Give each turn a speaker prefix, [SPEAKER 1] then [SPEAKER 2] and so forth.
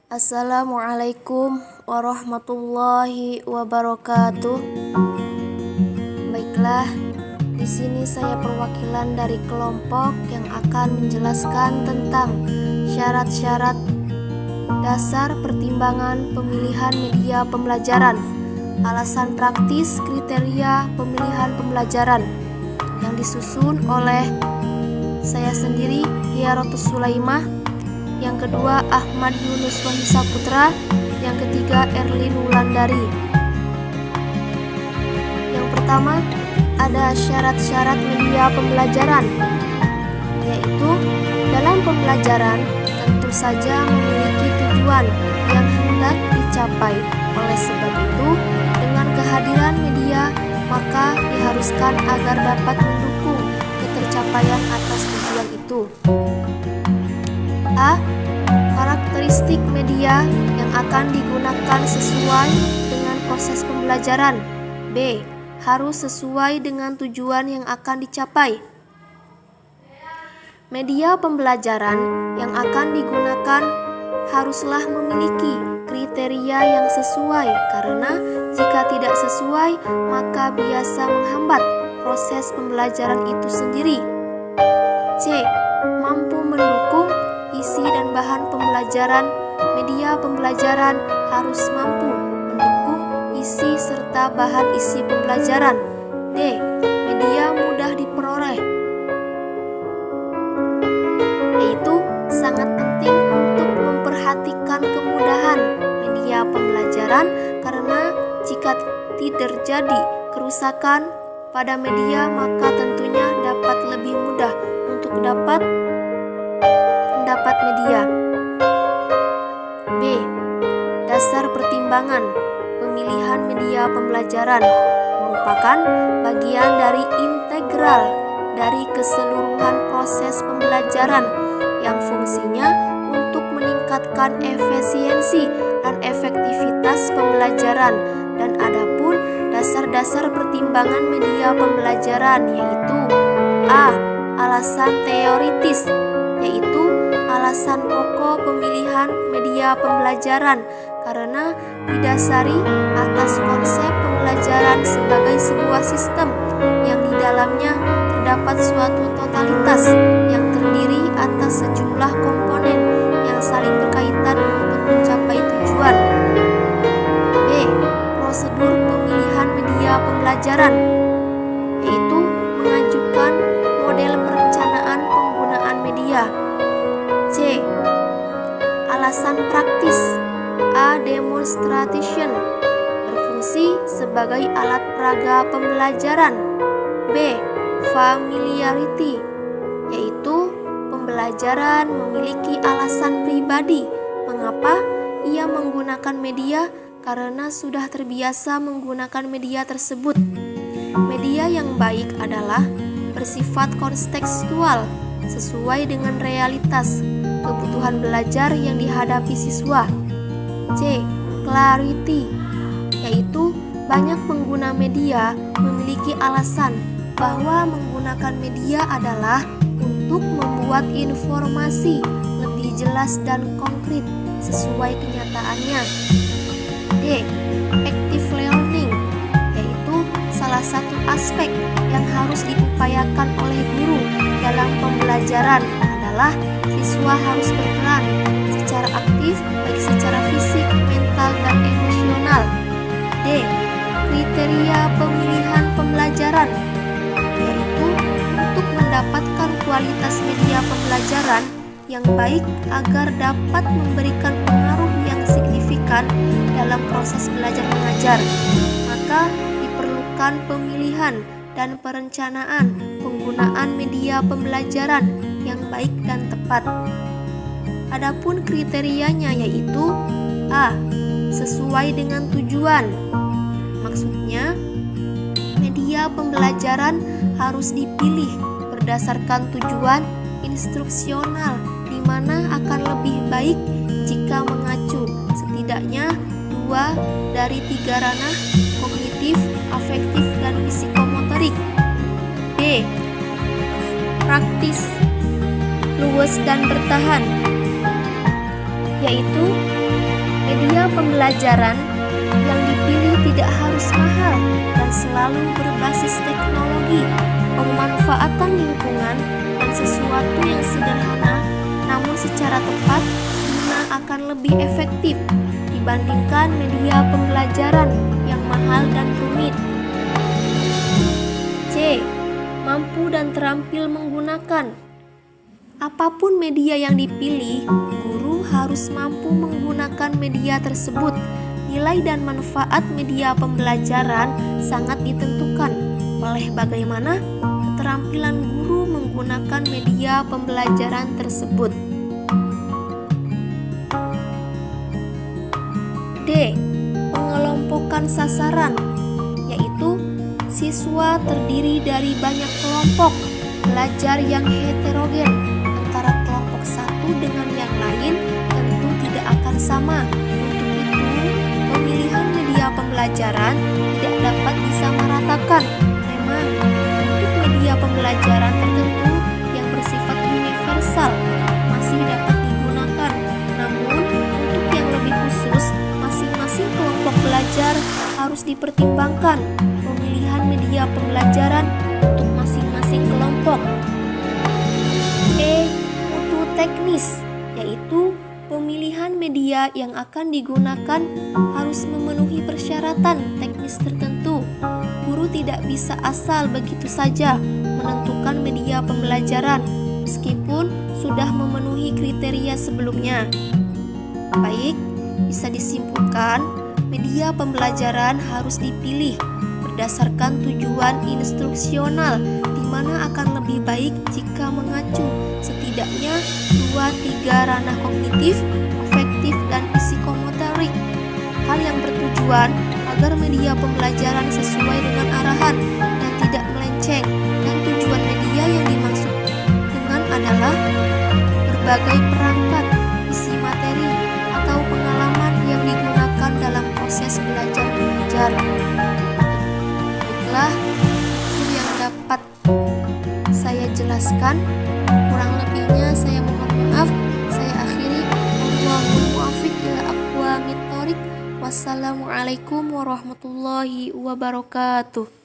[SPEAKER 1] Assalamualaikum warahmatullahi wabarakatuh. Baiklah, di sini saya perwakilan dari kelompok yang akan menjelaskan tentang syarat-syarat dasar pertimbangan pemilihan media pembelajaran, alasan praktis kriteria pemilihan pembelajaran yang disusun oleh saya sendiri, Hiarotus Sulaimah. Yang kedua Ahmad Yunus Wahyu Saputra, yang ketiga Erlin Wulandari. Yang pertama ada syarat-syarat media pembelajaran, yaitu dalam pembelajaran tentu saja memiliki tujuan yang hendak dicapai. Oleh sebab itu, dengan kehadiran media maka diharuskan agar dapat mendukung ketercapaian atas tujuan itu. A. Karakteristik media yang akan digunakan sesuai dengan proses pembelajaran. B. Harus sesuai dengan tujuan yang akan dicapai. Media pembelajaran yang akan digunakan haruslah memiliki kriteria yang sesuai, karena jika tidak sesuai maka biasa menghambat proses pembelajaran itu sendiri. C. Mampu mendukung isi dan bahan pembelajaran. Media pembelajaran harus mampu mendukung isi serta bahan isi pembelajaran. D. Media mudah diperoleh, yaitu sangat penting untuk memperhatikan kemudahan media pembelajaran, karena jika tidak terjadi kerusakan pada media maka tentunya dapat lebih mudah untuk dapat media. B. Dasar pertimbangan pemilihan media pembelajaran merupakan bagian dari integral dari keseluruhan proses pembelajaran yang fungsinya untuk meningkatkan efisiensi dan efektivitas pembelajaran. Dan adapun dasar-dasar pertimbangan media pembelajaran yaitu A. Alasan teoritis, yaitu alasan pokok pemilihan media pembelajaran karena didasari atas konsep pembelajaran sebagai sebuah sistem yang di dalamnya terdapat suatu totalitas yang terdiri atas sejumlah komponen yang saling berkaitan untuk mencapai tujuan. B. Prosedur pemilihan media pembelajaran, yaitu mengajukan model perencanaan penggunaan media. C. Alasan praktis. A. Demonstration, berfungsi sebagai alat peraga pembelajaran. B. Familiarity, yaitu pembelajaran memiliki alasan pribadi mengapa ia menggunakan media, karena sudah terbiasa menggunakan media tersebut. Media yang baik adalah bersifat kontekstual, sesuai dengan realitas kebutuhan belajar yang dihadapi siswa. C. Clarity, yaitu banyak pengguna media memiliki alasan bahwa menggunakan media adalah untuk membuat informasi lebih jelas dan konkret sesuai kenyataannya. D. Active learning, yaitu salah satu aspek yang harus diupayakan oleh guru dalam pembelajaran adalah siswa harus berperan secara aktif baik secara fisik, mental, dan emosional. D. Kriteria pemilihan pembelajaran, yaitu untuk mendapatkan kualitas media pembelajaran yang baik agar dapat memberikan pengaruh yang signifikan dalam proses belajar mengajar, maka diperlukan pemilihan dan perencanaan penggunaan media pembelajaran yang baik dan tepat. Adapun kriterianya yaitu A. Sesuai dengan tujuan. Maksudnya, media pembelajaran harus dipilih berdasarkan tujuan instruksional, di mana akan lebih baik jika mengacu setidaknya 2 dari 3 ranah kognitif, afektif, dan psikomotorik. D. Praktis, luwes dan bertahan, yaitu pembelajaran yang dipilih tidak harus mahal dan selalu berbasis teknologi, pemanfaatan lingkungan, dan sesuatu yang sederhana namun secara tepat guna akan lebih efektif dibandingkan media pembelajaran yang mahal dan rumit. C. Mampu dan terampil menggunakan. Apapun media yang dipilih, guru harus mampu menggunakan media tersebut. Nilai dan manfaat media pembelajaran sangat ditentukan oleh bagaimana keterampilan guru menggunakan media pembelajaran tersebut. D. Pengelompokan sasaran, yaitu siswa terdiri dari banyak kelompok belajar yang heterogen. Antara kelompok satu dengan yang lain tentu tidak akan sama. Untuk itu, pemilihan media pembelajaran tidak dapat disamaratakan. Memang, untuk media pembelajaran tertentu yang bersifat universal masih dapat digunakan. Namun, untuk yang lebih khusus, masing-masing kelompok belajar harus dipertimbangkan pemilihan media pembelajaran untuk masing-masing kelompok. E. Mutu teknis, yaitu pemilihan media yang akan digunakan harus memenuhi persyaratan teknis tertentu. Guru tidak bisa asal begitu saja menentukan media pembelajaran meskipun sudah memenuhi kriteria sebelumnya. Baik, bisa disimpulkan media pembelajaran harus dipilih berdasarkan tujuan instruksional, di mana akan lebih baik jika mengacu setidaknya 2-3 ranah kognitif, afektif, dan psikomotorik. Hal yang bertujuan agar media pembelajaran sesuai dengan arahan dan tidak melenceng, dan tujuan media yang dimaksud dengan adalah berbagai perangkat, isi materi, atau pengalaman yang digunakan dalam proses belajar mengajar. Baiklah, itu yang dapat saya jelaskan. Kurang lebihnya saya mohon maaf. Saya akhiri. Wallahul muwaffiq ila aqwamit thoriq. Wassalamualaikum warahmatullahi wabarakatuh.